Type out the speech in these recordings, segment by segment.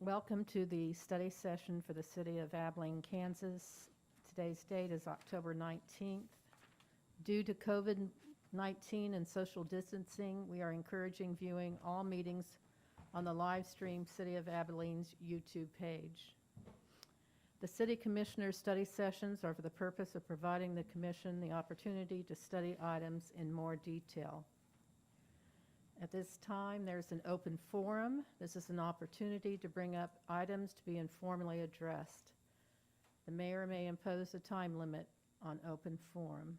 Welcome to the study session for the City of Abilene, Kansas. Today's date is October 19th. Due to COVID-19 and social distancing, we are encouraging viewing all meetings on the live stream City of Abilene's YouTube page. The City Commissioner's study sessions are for the purpose of providing the Commission the opportunity to study items in more detail. At this time, there's an open forum. This is an opportunity to bring up items to be informally addressed. The mayor may impose a time limit on open forum.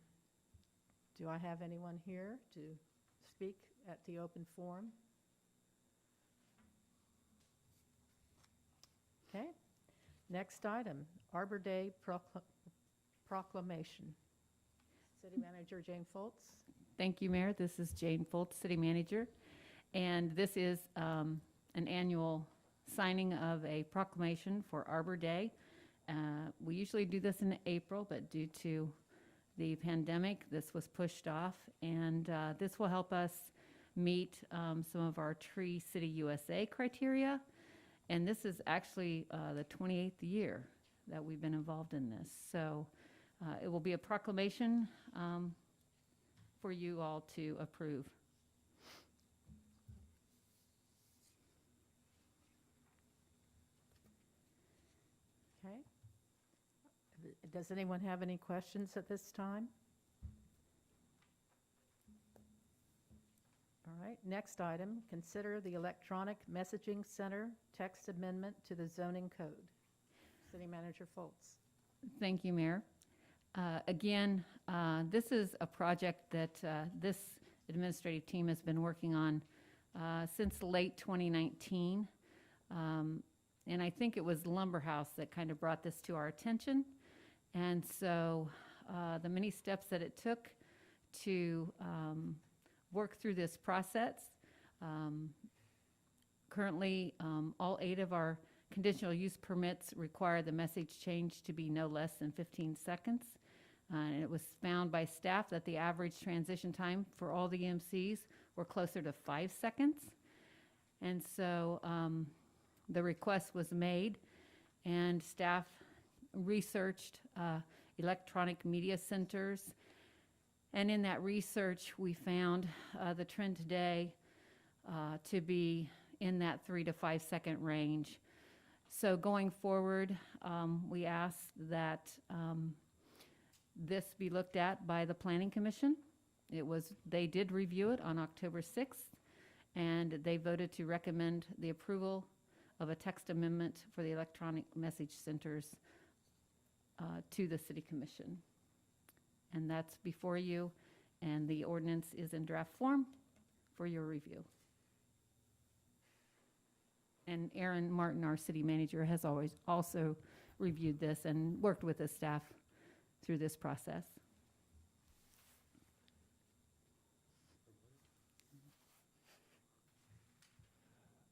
Do I have anyone here to speak at the open forum? Okay. Next item, Arbor Day proclamation. City Manager Jane Foltz. Thank you, Mayor. This is Jane Foltz, City Manager. And this is an annual signing of a proclamation for Arbor Day. We usually do this in April, but due to the pandemic, this was pushed off. And this will help us meet some of our Tree City USA criteria. And this is actually the 28th year that we've been involved in this. So it will be a proclamation for you all to approve. Okay. Does anyone have any questions at this time? All right, next item, consider the electronic messaging center text amendment to the zoning code. City Manager Foltz. Thank you, Mayor. Again, this is a project that this administrative team has been working on since late 2019. And I think it was Lumber House that kind of brought this to our attention. And so the many steps that it took to work through this process. Currently, all 8 of our conditional use permits require the message change to be no less than 15 seconds. And it was found by staff that the average transition time for all the EMCs were closer to 5 seconds. And so the request was made, and staff researched electronic media centers. And in that research, we found the trend today to be in that 3 to 5 second range. So going forward, we ask that this be looked at by the Planning Commission. They did review it on October 6th, and they voted to recommend the approval of a text amendment for the electronic message centers to the City Commission. And that's before you, and the ordinance is in draft form for your review. And Aaron Martin, our city manager, has always also reviewed this and worked with the staff through this process.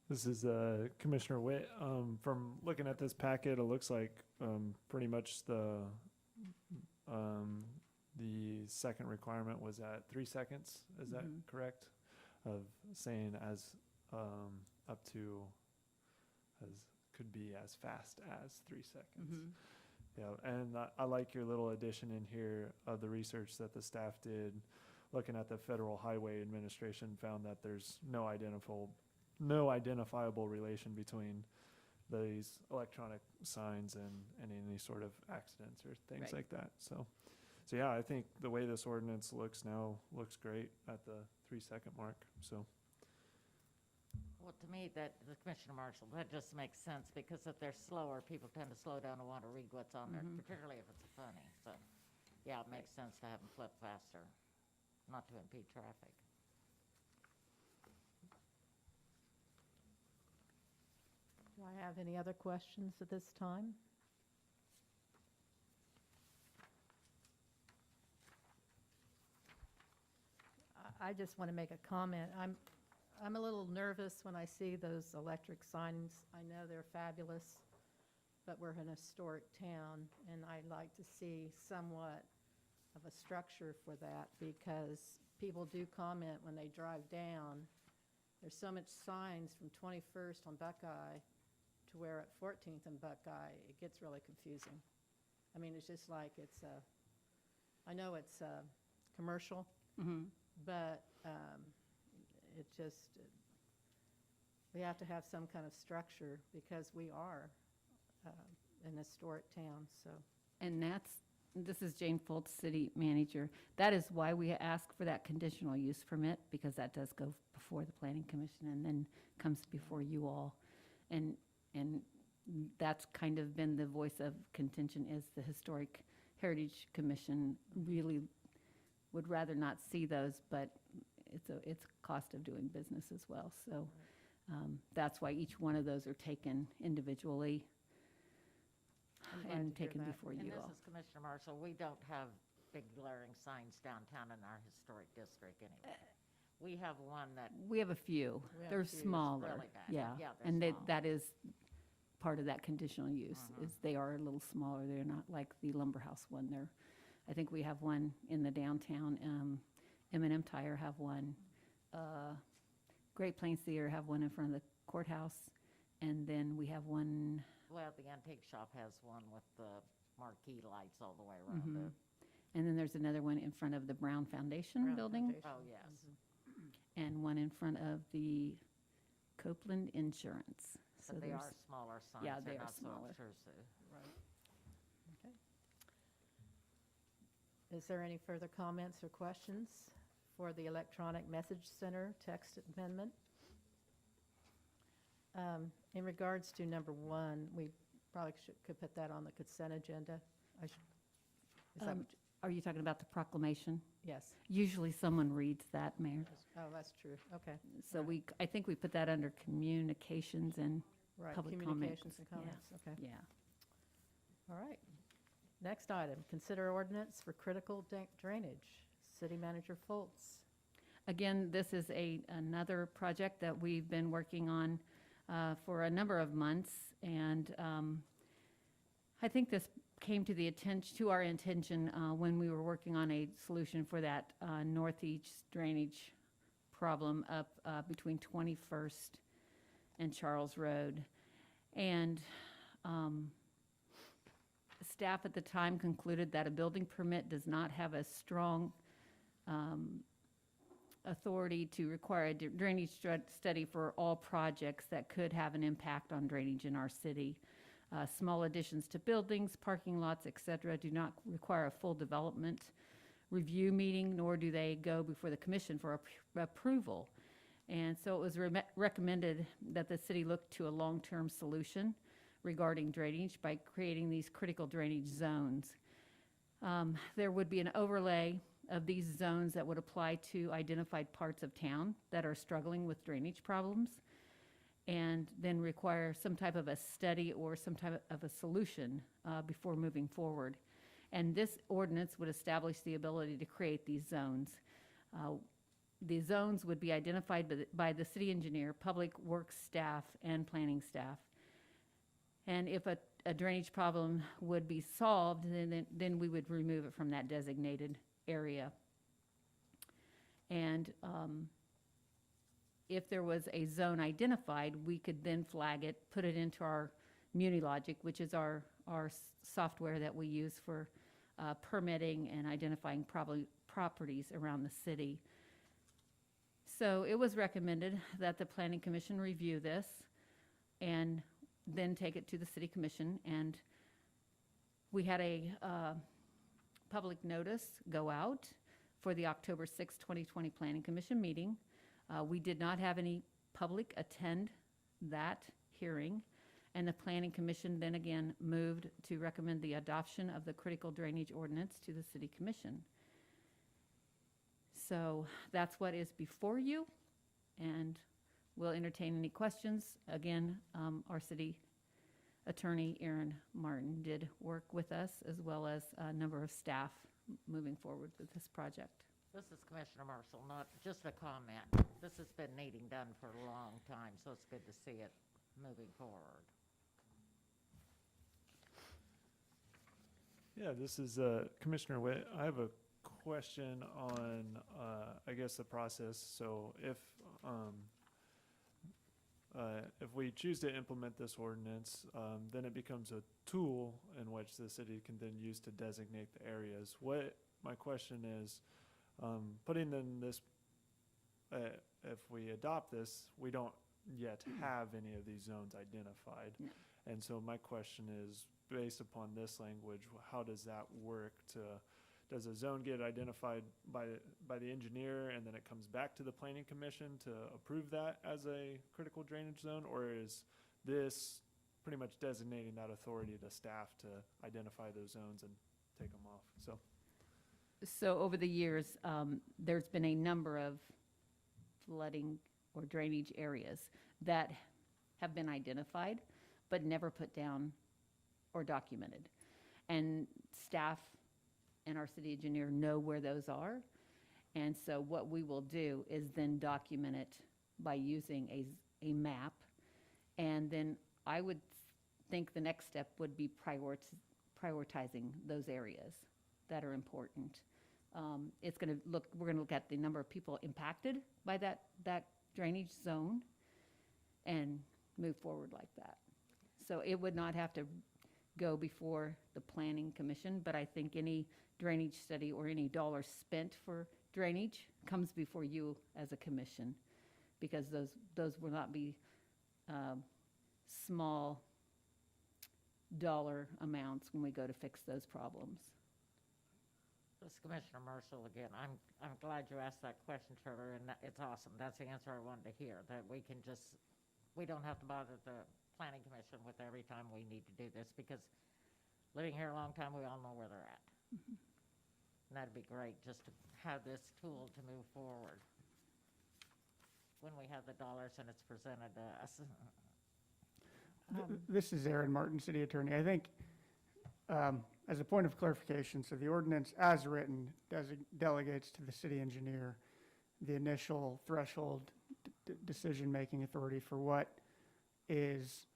This is Commissioner Witt. From looking at this packet, it looks like pretty much the second requirement was at 3 seconds. Is that correct? Of saying as up to as could be as fast as 3 seconds. Yeah, and I like your little addition in here of the research that the staff did. Looking at the Federal Highway Administration, found that there's no identifiable relation between these electronic signs and any sort of accidents or things like that. So yeah, I think the way this ordinance looks now looks great at the 3 second mark. So. Well, to me, that the Commissioner Marshall, that just makes sense, because if they're slower, people tend to slow down and want to read what's on there, particularly if it's funny. So, yeah, it makes sense to have them flip faster, not to impede traffic. Do I have any other questions at this time? I just want to make a comment. I'm a little nervous when I see those electric signs. I know they're fabulous, but we're an historic town, and I'd like to see somewhat of a structure for that, because people do comment when they drive down. There's so much signs from 21st on Buckeye to where at 14th and Buckeye, it gets really confusing. I mean, it's just like I know it's commercial, Mhm. but it just, we have to have some kind of structure because we are an historic town, so. And this is Jane Foltz, city manager. That is why we ask for that conditional use permit, because that does go before the planning commission and then comes before you all. And that's kind of been the voice of contention, is the Historic Heritage Commission really would rather not see those, but it's a cost of doing business as well. So that's why each one of those are taken individually I'm glad and to hear taken that. before And you this all. is Commissioner Marshall, we don't have big glaring signs downtown in our historic district anyway. We have one that, We have a few. We have They're a few. It's smaller. really bad. Yeah. Yeah, they're And small. that is part of that conditional use, Mhm. is they are a little smaller. They're not like the Lumber House one. I think we have one in the downtown. M&M Tire have one. Great Plains Theater have one in front of the courthouse. And then we have one, well, the antique shop has one with the marquee lights all the way around mhm. it. And then there's another one in front of the Brown Foundation Brown building, Foundation. Oh, yes. and one in front of the Copeland Insurance. So But they there's- are smaller signs. yeah, They're they are not so smaller. obtrusive. Right. Okay. Is there any further comments or questions for the electronic message center text amendment? In regards to number 1, we probably could put that on the consent agenda. Is that, Um, Are you talking about the proclamation? yes. Usually someone reads that, Mayor. Oh, that's true. Okay. So I think we put that under communications and, Right, Public communications and comments, comments, okay. yeah. All right. Next item, consider ordinance for critical drainage. City Manager Foltz. Again, this is another project that we've been working on for a number of months. And I think this came to our attention when we were working on a solution for that northeast drainage problem up between 21st and Charles Road. And staff at the time concluded that a building permit does not have a strong authority to require a drainage study for all projects that could have an impact on drainage in our city. Small additions to buildings, parking lots, et cetera, do not require a full development review meeting, nor do they go before the commission for approval. And so it was recommended that the city look to a long-term solution regarding drainage by creating these critical drainage zones. There would be an overlay of these zones that would apply to identified parts of town that are struggling with drainage problems, and then require some type of a study or some type of a solution before moving forward. And this ordinance would establish the ability to create these zones. The zones would be identified by the city engineer, public works staff, and planning staff. And if a drainage problem would be solved, then we would remove it from that designated area. And if there was a zone identified, we could then flag it, put it into our MuniLogic, which is our software that we use for permitting and identifying properties around the city. So it was recommended that the Planning Commission review this and then take it to the City Commission. And we had a public notice go out for the October 6, 2020 Planning Commission meeting. We did not have any public attend that hearing, and the Planning Commission then again moved to recommend the adoption of the critical drainage ordinance to the City Commission. So that's what is before you, and we'll entertain any questions. Again, our city attorney, Aaron Martin, did work with us, as well as a number of staff moving forward with this project. This is Commissioner Marshall, not just a comment. This has been needing done for a long time, so it's good to see it moving forward. Yeah, this is Commissioner Witt. I have a question on, I guess, the process. So if if we choose to implement this ordinance, then it becomes a tool in which the city can then use to designate the areas. What my question is, putting in this, if we adopt this, we don't yet have any of these zones identified. No. And so my question is, based upon this language, how does that work does a zone get identified by the engineer and then it comes back to the planning commission to approve that as a critical drainage zone? Or is this pretty much designating that authority to staff to identify those zones and take them off? So over the years, there's been a number of flooding or drainage areas that have been identified, but never put down or documented. And staff and our city engineer know where those are. And so what we will do is then document it by using a map. And then I would think the next step would be prioritizing those areas that are important. We're gonna look at the number of people impacted by that drainage zone and move forward like that. So it would not have to go before the planning commission, but I think any drainage study or any dollar spent for drainage comes before you as a commission, because those will not be small dollar amounts when we go to fix those problems. This is Commissioner Marshall again. I'm glad you asked that question, Trevor, and it's awesome. That's the answer I wanted to hear, that we don't have to bother the planning commission with every time we need to do this, because living here a long time, we all know where they're at. And that'd be great, just to have this tool to move forward when we have the dollars and it's presented to us. This is Aaron Martin, City Attorney. I think, as a point of clarification, so the ordinance as written delegates to the city engineer the initial threshold decision-making authority for what is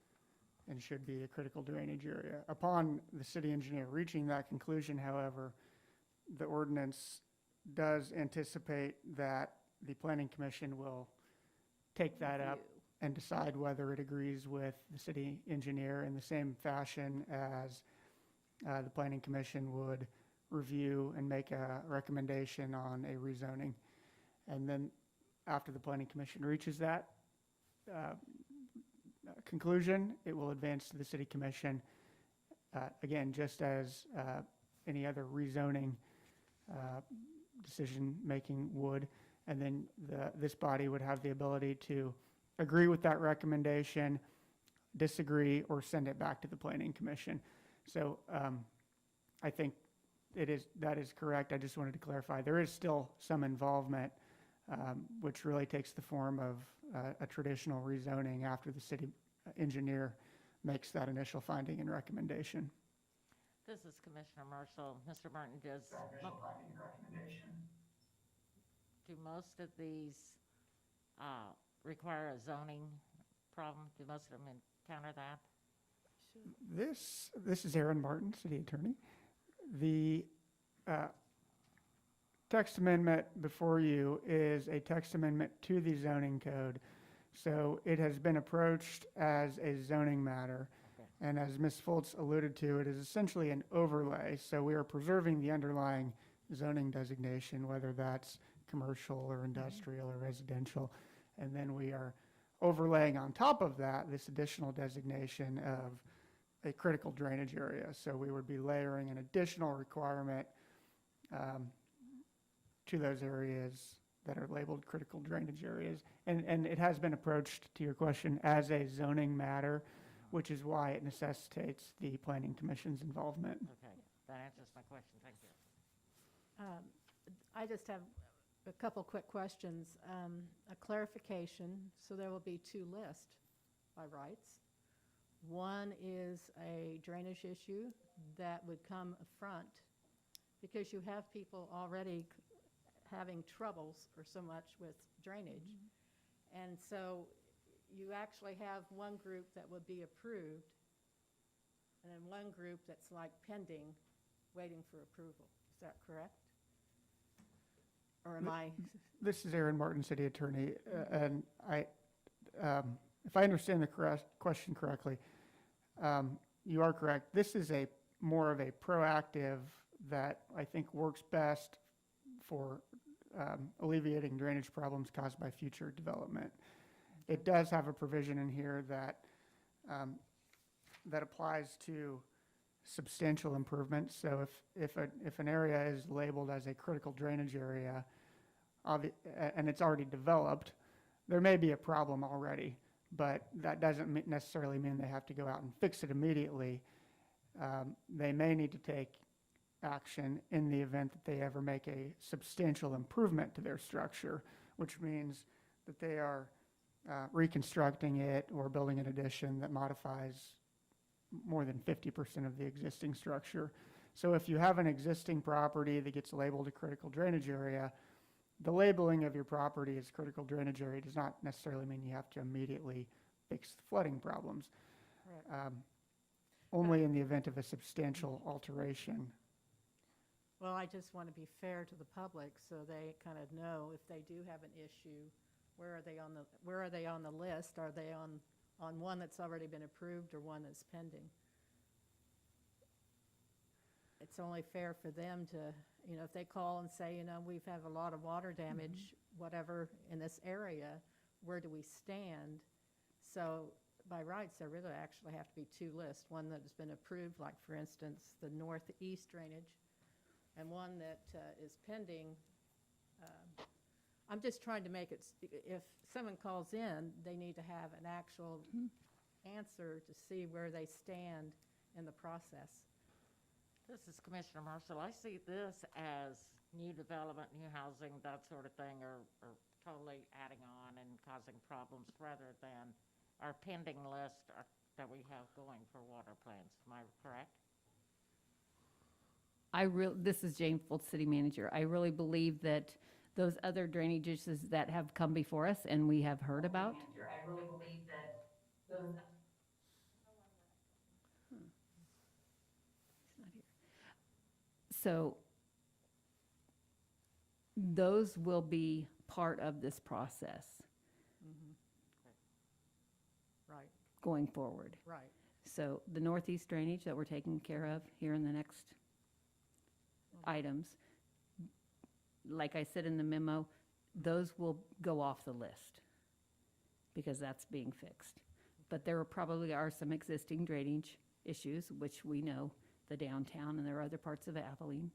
and should be a critical drainage area. Upon the city engineer reaching that conclusion, however, the ordinance does anticipate that the planning commission will take that up and decide whether it agrees with the city engineer in the same fashion as the planning commission would review and make a recommendation on a rezoning. And then after the planning commission reaches that conclusion, it will advance to the city commission, again, just as any other rezoning decision-making would. And then this body would have the ability to agree with that recommendation, disagree, or send it back to the planning commission. So I think that is correct. I just wanted to clarify. There is still some involvement, which really takes the form of a traditional rezoning after the city engineer makes that initial finding and recommendation. This is Commissioner Marshall. Mr. Martin, do most of these require a zoning problem? Do most of them encounter that? This is Aaron Martin, City Attorney. The text amendment before you is a text amendment to the zoning code. So it has been approached as a zoning matter. Okay. And as Ms. Foltz alluded to, it is essentially an overlay. So we are preserving the underlying zoning designation, whether that's commercial or industrial or residential. And then we are overlaying on top of that this additional designation of a critical drainage area. So we would be layering an additional requirement to those areas that are labeled critical drainage areas. And it has been approached, to your question, as a zoning matter, which is why it necessitates the planning commission's involvement. Okay, that answers my question. Thank you. I just have a couple quick questions. A clarification, so there will be two lists by rights. One is a drainage issue that would come front because you have people already having troubles or so much with drainage. And so you actually have one group that would be approved and then one group that's like pending, waiting for approval. Is that correct? Or am I? This is Aaron Martin, City Attorney, and if I understand the question correctly, you are correct. This is more of a proactive that I think works best for alleviating drainage problems caused by future development. It does have a provision in here that that applies to substantial improvements. So if an area is labeled as a critical drainage area, and it's already developed, there may be a problem already, but that doesn't necessarily mean they have to go out and fix it immediately. They may need to take action in the event that they ever make a substantial improvement to their structure, which means that they are reconstructing it or building an addition that modifies more than 50% of the existing structure. So if you have an existing property that gets labeled a critical drainage area, the labeling of your property as critical drainage area does not necessarily mean you have to immediately fix the flooding problems. Correct. Only in the event of a substantial alteration. Well, I just want to be fair to the public so they kind of know if they do have an issue, where are they on the list? Are they on one that's already been approved or one that's pending? It's only fair for them to, if they call and say, we've had a lot of water damage, whatever, in this area, where do we stand? So by rights, there really actually have to be two lists, one that has been approved, like for instance, the northeast drainage, and one that is pending. I'm just trying to make it, if someone calls in, they need to have an actual answer to see where they stand in the process. This is Commissioner Marshall. I see this as new development, new housing, that sort of thing, or totally adding on and causing problems rather than our pending list that we have going for water plants. Am I correct? This is Jane Foltz, City Manager. I really believe that those other drainage issues that have come before us and we have heard about. I really believe that those. So those will be part of this process Right, going forward. right. So the northeast drainage that we're taking care of here in the next items, like I said in the memo, those will go off the list because that's being fixed. But there probably are some existing drainage issues, which we know, the downtown, and there are other parts of Abilene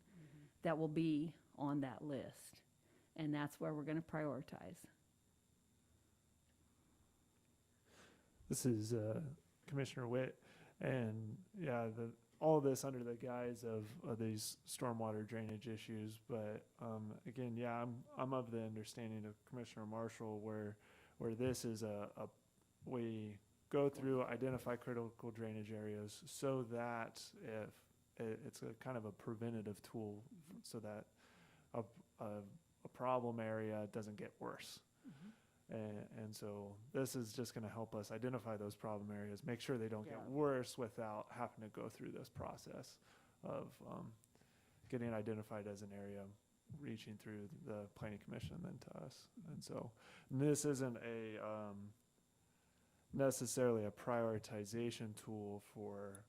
that will be on that list. And that's where we're going to prioritize. This is Commissioner Witt, and yeah, all of this under the guise of these stormwater drainage issues. But again, yeah, I'm of the understanding of Commissioner Marshall where this is we go through, identify critical drainage areas so that if it's a kind of a preventative tool so that a problem area doesn't get worse. And so this is just going to help us identify those problem areas, make sure they don't get worse without having to go through this process of getting identified as an area, reaching through the Planning Commission and then to us. And so this isn't necessarily a prioritization tool for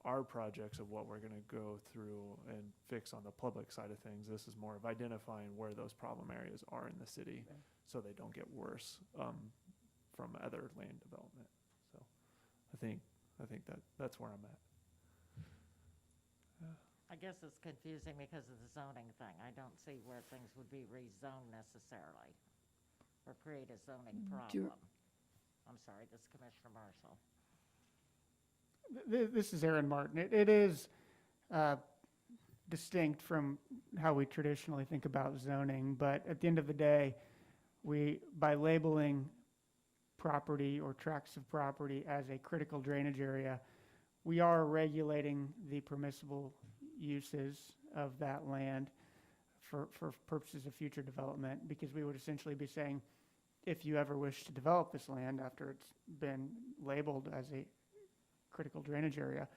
our projects of what we're going to go through and fix on the public side of things. This is more of identifying where those problem areas are in the city so they don't get worse from other land development. So I think that's where I'm at. I guess it's confusing because of the zoning thing. I don't see where things would be rezoned necessarily or create a zoning problem. I'm sorry, this is Commissioner Marshall. This is Aaron Martin. It is distinct from how we traditionally think about zoning, but at the end of the day, by labeling property or tracts of property as a critical drainage area, we are regulating the permissible uses of that land for purposes of future development, because we would essentially be saying, if you ever wish to develop this land after it's been labeled as a critical drainage area,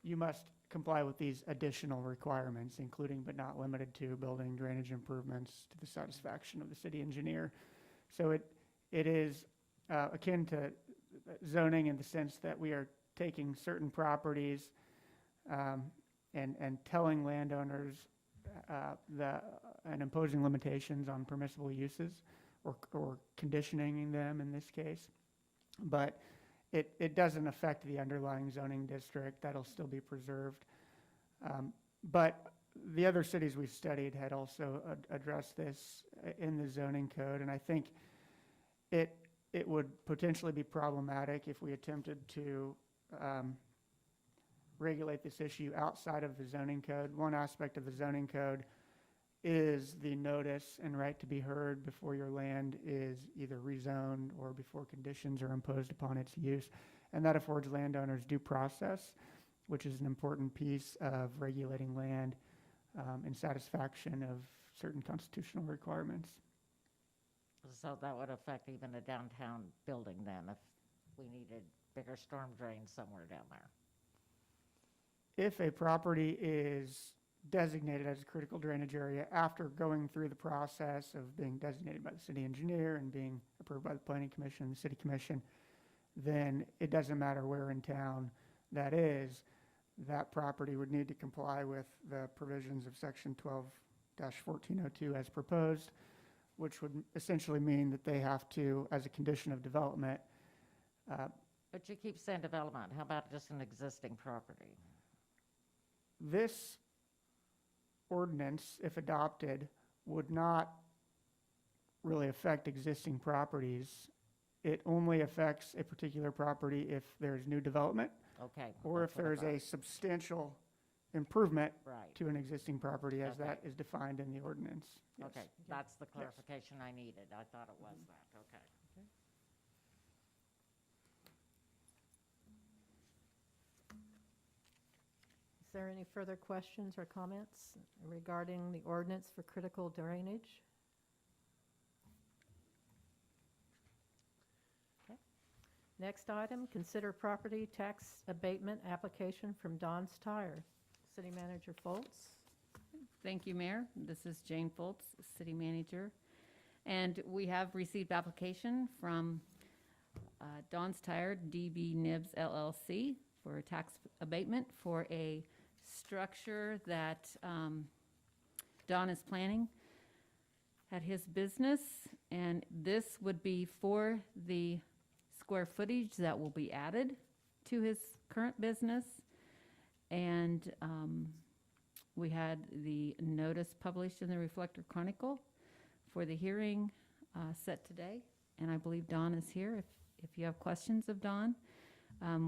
you must comply with these additional requirements, including but not limited to building drainage improvements to the satisfaction of the city engineer. So it is akin to zoning in the sense that we are taking certain properties and telling landowners and imposing limitations on permissible uses or conditioning them in this case. But it doesn't affect the underlying zoning district. That'll still be preserved. But the other cities we've studied had also addressed this in the zoning code, and I think it would potentially be problematic if we attempted to regulate this issue outside of the zoning code. One aspect of the zoning code is the notice and right to be heard before your land is either rezoned or before conditions are imposed upon its use. And that affords landowners due process, which is an important piece of regulating land in satisfaction of certain constitutional requirements. So that would affect even a downtown building then, if we needed bigger storm drains somewhere down there. If a property is designated as a critical drainage area after going through the process of being designated by the city engineer and being approved by the planning commission and the city commission, then it doesn't matter where in town that is, that property would need to comply with the provisions of section 12-1402 as proposed, which would essentially mean that they have to, as a condition of development. But you keep saying development, how about just an existing property? This ordinance, if adopted, would not really affect existing properties. It only affects a particular property if there's new development Okay. or if that's what I there's a thought. substantial improvement Right, to an existing property as Okay. that is defined in the ordinance. Yes. okay, that's the clarification I needed, I thought it was that, okay. Is there any further questions or comments regarding the ordinance for critical drainage? Okay. Next item, consider property tax abatement application from Don's Tire. City Manager Foltz. Thank you, Mayor. This is Jane Foltz, City Manager. And we have received application from Don's Tire, DB Nibs LLC, for a tax abatement for a structure that Don is planning at his business. And this would be for the square footage that will be added to his current business. And we had the notice published in the Reflector Chronicle for the hearing set today. And I believe Don is here if you have questions of Don.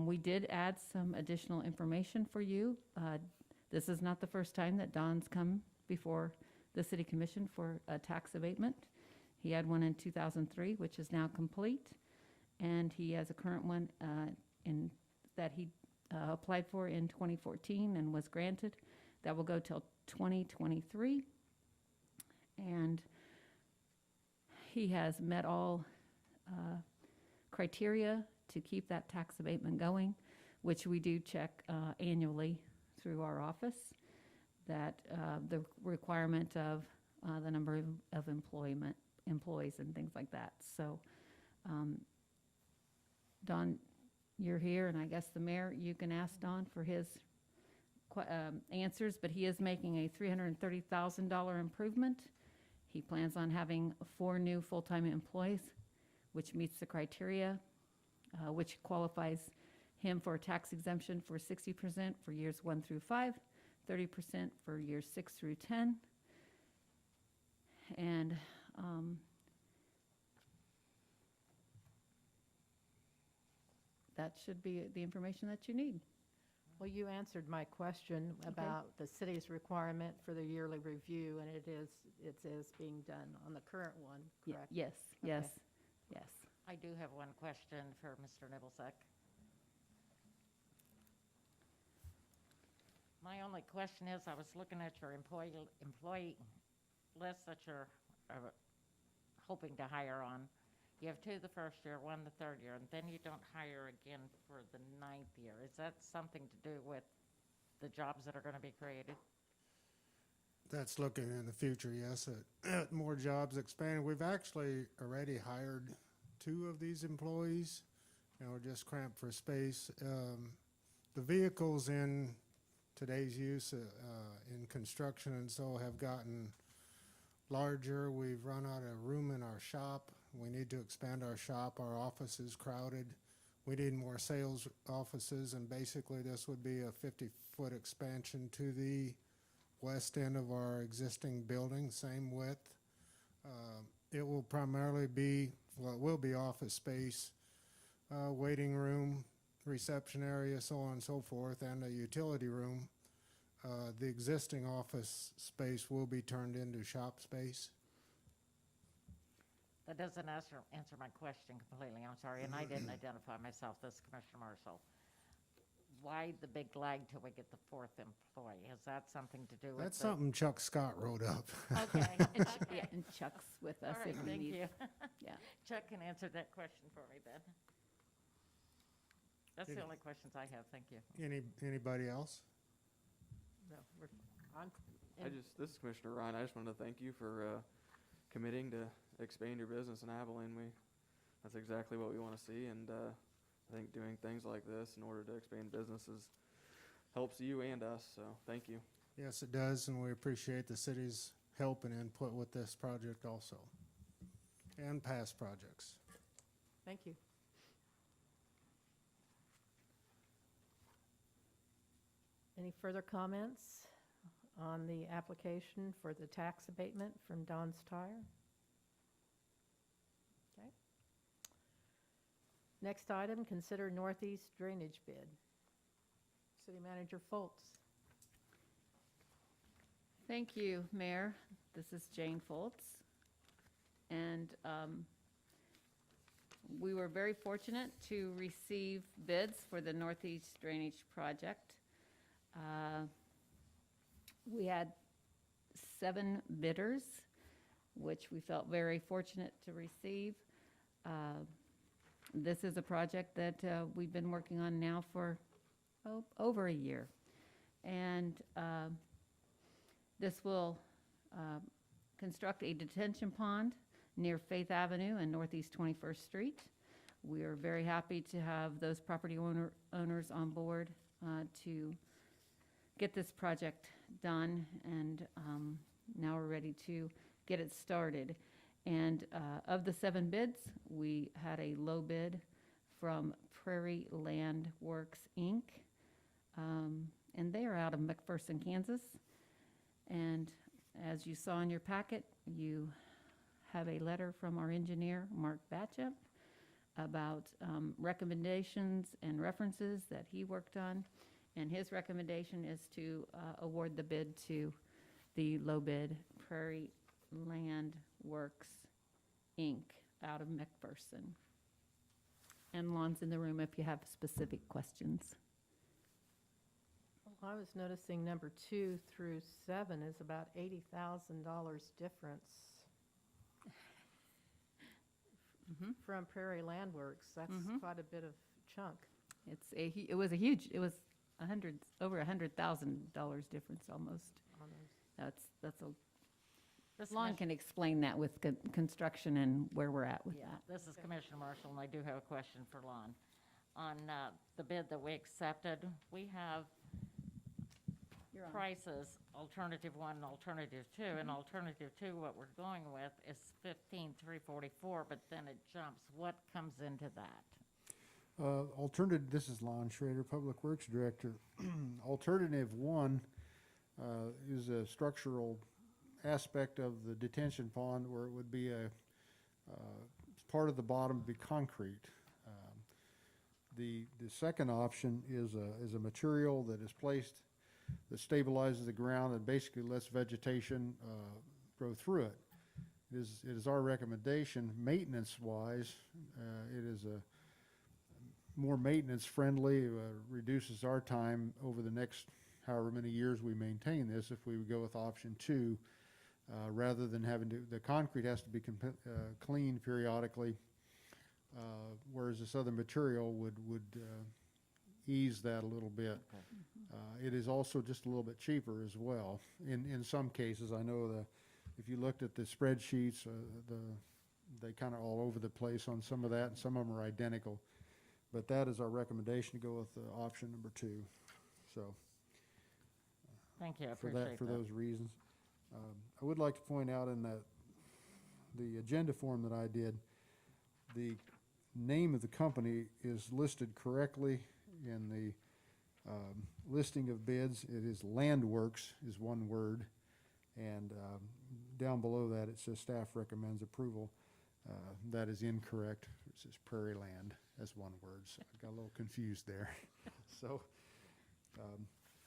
We did add some additional information for you. This is not the first time that Don's come before the City Commission for a tax abatement. He had one in 2003, which is now complete. And he has a current one that he applied for in 2014 and was granted. That will go till 2023. And he has met all criteria to keep that tax abatement going, which we do check annually through our office, that the requirement of the number of employees and things like that. So, Don, you're here, and I guess the mayor, you can ask Don for his answers, but he is making a $330,000 improvement. He plans on having 4 new full-time employees, which meets the criteria, which qualifies him for a tax exemption for 60% for years 1 through 5, 30% for years 6 through 10. And that should be the information that you need. Well, you answered my question about the city's requirement for the yearly review, and it is being done on the current one, correct? Yes, Okay. yes, yes. I do have one question for Mr. Nibblesek. My only question is, I was looking at your employee list that you're hoping to hire on. You have 2 the first year, 1 the third year, and then you don't hire again for the 9th year. Is that something to do with the jobs that are going to be created? That's looking in the future, yes, at more jobs expanding. We've actually already hired two of these employees, and we're just cramped for space. The vehicles in today's use in construction and so have gotten larger. We've run out of room in our shop. We need to expand our shop. Our office is crowded. We need more sales offices, and basically this would be a 50-foot expansion to the west end of our existing building, same width. It will primarily be, well, it will be office space, waiting room, reception area, so on and so forth, and a utility room. The existing office space will be turned into shop space. That doesn't answer my question completely, I'm sorry, and I didn't identify myself, this is Commissioner Marshall. Why the big lag till we get the fourth employee? Has that something to do with That's the- something Chuck Scott wrote up. Okay, Yeah, okay. and Chuck's with All us right, if we thank need. you. Yeah. Chuck can answer that question for me then. That's the Any- only questions I have, thank you. Anybody else? No, we're on. This is Commissioner Ryan. I just wanted to thank you for committing to expand your business in Abilene. That's exactly what we want to see, and I think doing things like this in order to expand businesses helps you and us, so thank you. Yes, it does, and we appreciate the city's help and input with this project also, and past projects. Thank you. Any further comments on the application for the tax abatement from Don's Tire? Okay. Next item, consider northeast drainage bid. City Manager Foltz. Thank you, Mayor. This is Jane Foltz. And we were very fortunate to receive bids for the Northeast Drainage Project. We had 7 bidders, which we felt very fortunate to receive. This is a project that we've been working on now for over a year. And this will construct a detention pond near Faith Avenue and Northeast 21st Street. We are very happy to have those property owners on board to get this project done, and now we're ready to get it started. And of the 7 bids, we had a low bid from Prairie Land Works, Inc., and they are out of McPherson, Kansas. And as you saw in your packet, you have a letter from our engineer, Mark Batchup, about recommendations and references that he worked on. And his recommendation is to award the bid to the low bid, Prairie Land Works, Inc., out of McPherson. And Lon's in the room if you have specific questions. Well, I was noticing number 2 through 7 is about $80,000 difference from Prairie Land Works. That's quite a bit of chunk. It was a huge, it was over $100,000 difference almost. On those. That's a, This Lon commission- can explain that with construction and where we're at with Yeah, that. this is Commissioner Marshall, and I do have a question for Lon. On the bid that we accepted, we have You're on. prices, alternative 1 and alternative 2. And alternative 2, what we're going with is $15,344, but then it jumps. What comes into that? Alternative, this is Lon Schrader, Public Works Director. Alternative 1 is a structural aspect of the detention pond where it would be part of the bottom would be concrete. The second option is a material that is placed that stabilizes the ground and basically lets vegetation grow through it. It is our recommendation, maintenance-wise, it is a more maintenance-friendly, reduces our time over the next however many years we maintain this if we would go with option 2, rather than having to, the concrete has to be cleaned periodically, whereas this other material would ease that a little bit. It is also just a little bit cheaper as well. In some cases, I know if you looked at the spreadsheets, they kind of all over the place on some of that, and some of them are identical. But that is our recommendation, to go with option number 2. So Thank you, I for appreciate that. for those reasons. I would like to point out in that the agenda form that I did, the name of the company is listed correctly in the listing of bids. It is Landworks, is one word, and down below that it says staff recommends approval. That is incorrect. It says Prairie Land as one word, so I got a little confused there. So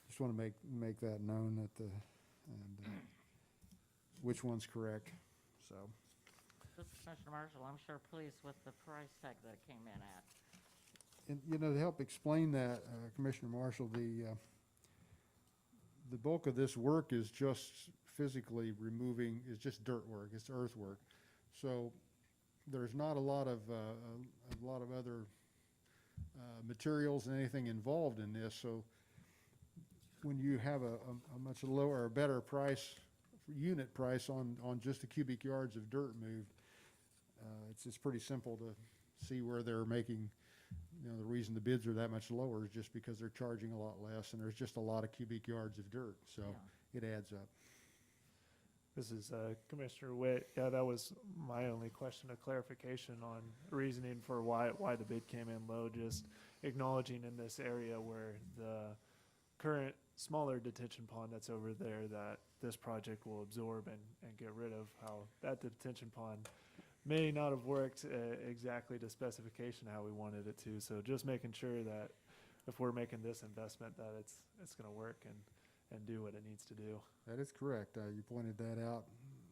just want to make that known that which one's correct. So. This is Commissioner Marshall, I'm sure pleased with the price tag that it came in at. And, to help explain that, Commissioner Marshall, the bulk of this work is just physically removing, is just dirt work, it's earthwork. So there's not a lot of other materials and anything involved in this. So when you have a much lower or better price, unit price on just the cubic yards of dirt moved, it's pretty simple to see where they're making, the reason the bids are that much lower is just because they're charging a lot less, and there's just a lot of cubic yards of dirt, so it adds up. This is Commissioner Witt. Yeah, that was my only question of clarification on reasoning for why the bid came in low, just acknowledging in this area where the current smaller detention pond that's over there that this project will absorb and get rid of, how that detention pond may not have worked exactly to specification how we wanted it to. So just making sure that if we're making this investment, that it's going to work and do what it needs to do. That is correct. You pointed that out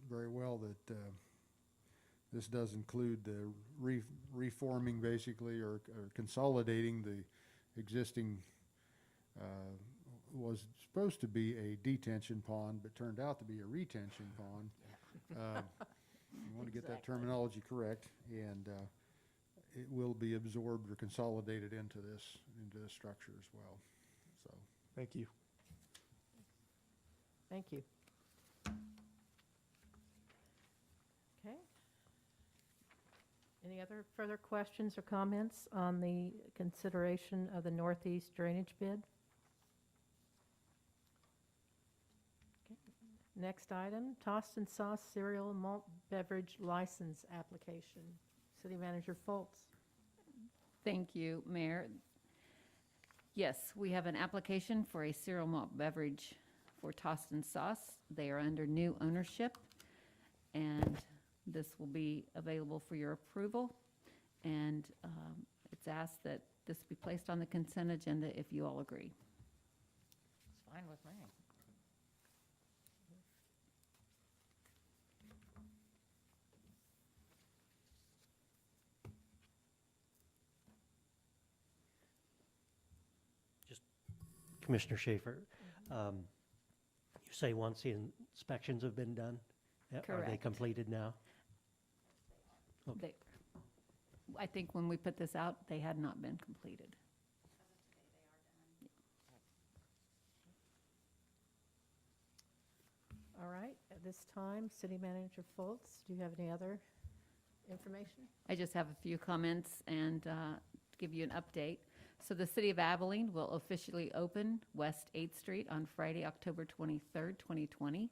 very well, that this does include the reforming basically, or consolidating the existing, was supposed to be a detention pond, but turned out to be a retention pond. You want to get that terminology correct, and it will be absorbed or consolidated into this structure as well. So Thank you. Thank you. Okay. Any other further questions or comments on the consideration of the Northeast drainage bid? Okay. Next item, Tossed and Sauce Cereal Malt Beverage License Application. City Manager Foltz. Thank you, Mayor. Yes, we have an application for a cereal malt beverage for Tossed and Sauce. They are under new ownership, and this will be available for your approval. And it's asked that this be placed on the consent agenda if you all agree. It's fine with me. Commissioner Schaefer, you say once the inspections have been done? Are they Correct. completed now? They, I think when we put this out, they had not been completed. All right, at this time, City Manager Foltz, do you have any other information? I just have a few comments and give you an update. So the City of Abilene will officially open West 8th Street on Friday, October 23rd, 2020.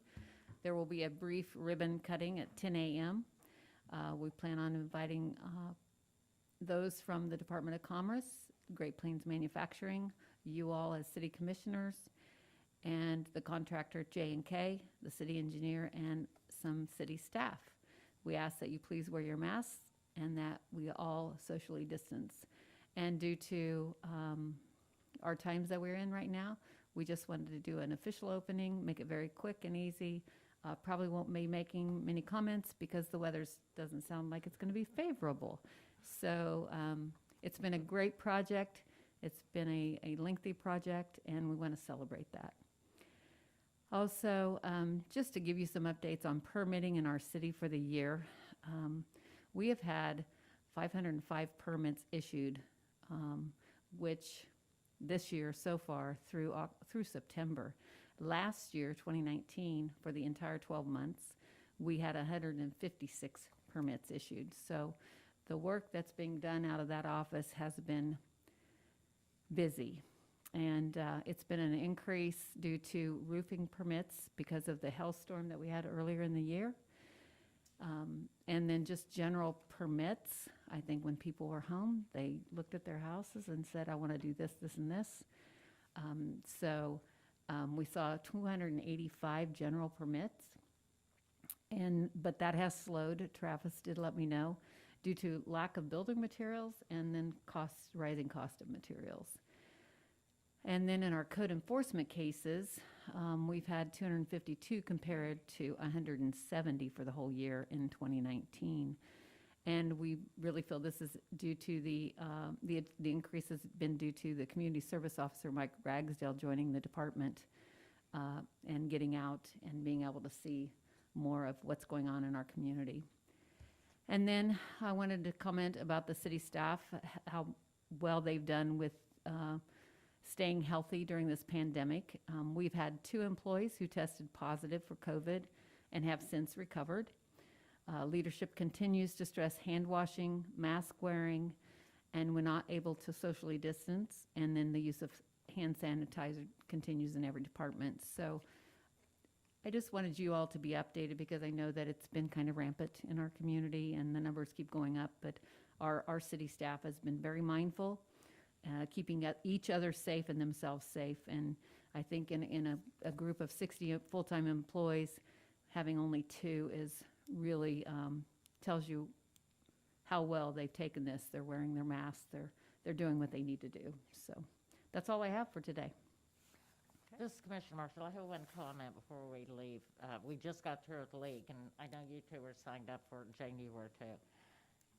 There will be a brief ribbon cutting at 10 a.m. We plan on inviting those from the Department of Commerce, Great Plains Manufacturing, you all as city commissioners, and the contractor J&K, the city engineer, and some city staff. We ask that you please wear your masks and that we all socially distance. And due to our times that we're in right now, we just wanted to do an official opening, make it very quick and easy. Probably won't be making many comments because the weather doesn't sound like it's going to be favorable. So it's been a great project. It's been a lengthy project, and we want to celebrate that. Also, just to give you some updates on permitting in our city for the year, we have had 505 permits issued, which this year so far through September. Last year, 2019, for the entire 12 months, we had 156 permits issued. So the work that's being done out of that office has been busy. And it's been an increase due to roofing permits because of the hailstorm that we had earlier in the year. And then just general permits. I think when people were home, they looked at their houses and said, I want to do this, this, and this. We saw 285 general permits. But that has slowed, Travis did let me know, due to lack of building materials and then rising cost of materials. And then in our code enforcement cases, we've had 252 compared to 170 for the whole year in 2019. And we really feel this is due to the increase has been due to the community service officer, Mike Ragsdale, joining the department and getting out and being able to see more of what's going on in our community. And then I wanted to comment about the city staff, how well they've done with staying healthy during this pandemic. We've had 2 employees who tested positive for COVID and have since recovered. Leadership continues to stress hand washing, mask wearing, and when not able to socially distance, and then the use of hand sanitizer continues in every department. So I just wanted you all to be updated because I know that it's been kind of rampant in our community and the numbers keep going up, but our city staff has been very mindful, keeping each other safe and themselves safe. And I think in a group of 60 full-time employees, having only 2 is really tells you how well they've taken this. They're wearing their masks. They're doing what they need to do. So that's all I have for today. This is Commissioner Marshall. I have one comment before we leave. We just got through with the league, and I know you 2 were signed up for it, and Jane, you were too.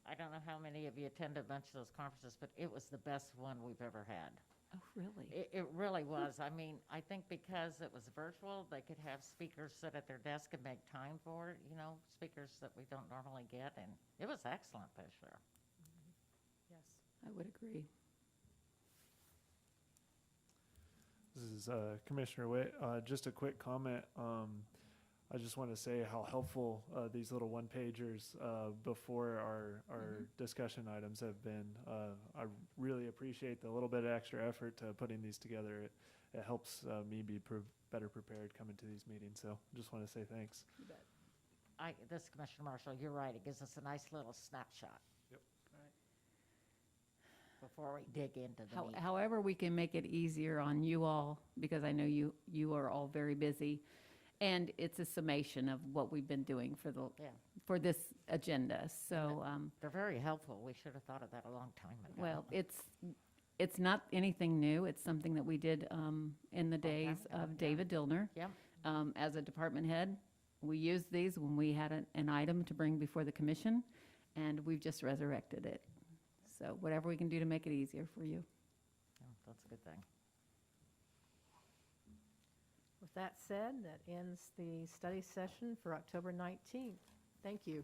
I don't know how many of you attended a bunch of those conferences, but it was the best one we've ever had. Oh, really? It really was. I mean, I think because it was virtual, they could have speakers sit at their desk and make time for it, speakers that we don't normally get, and it was excellent this year. Yes. I would agree. This is Commissioner Witt. Just a quick comment. I just want to say how helpful these little one-pagers before our discussion items have been. I really appreciate the little bit of extra effort to putting these together. It helps me be better prepared coming to these meetings. So just want to say thanks. You bet. This is Commissioner Marshall, you're right. It gives us a nice little snapshot. Yep. Before we dig into the meat. However, we can make it easier on you all, because I know you are all very busy. And it's a summation of what we've been doing for this agenda. So, They're very helpful. We should have thought of that a long time ago. well, it's not anything new. It's something that we did in the days of David Dillner. Yeah. As a department head, we used these when we had an item to bring before the commission, and we've just resurrected it. So whatever we can do to make it easier for you. Yeah, that's a good thing. With that said, that ends the study session for October 19th. Thank you.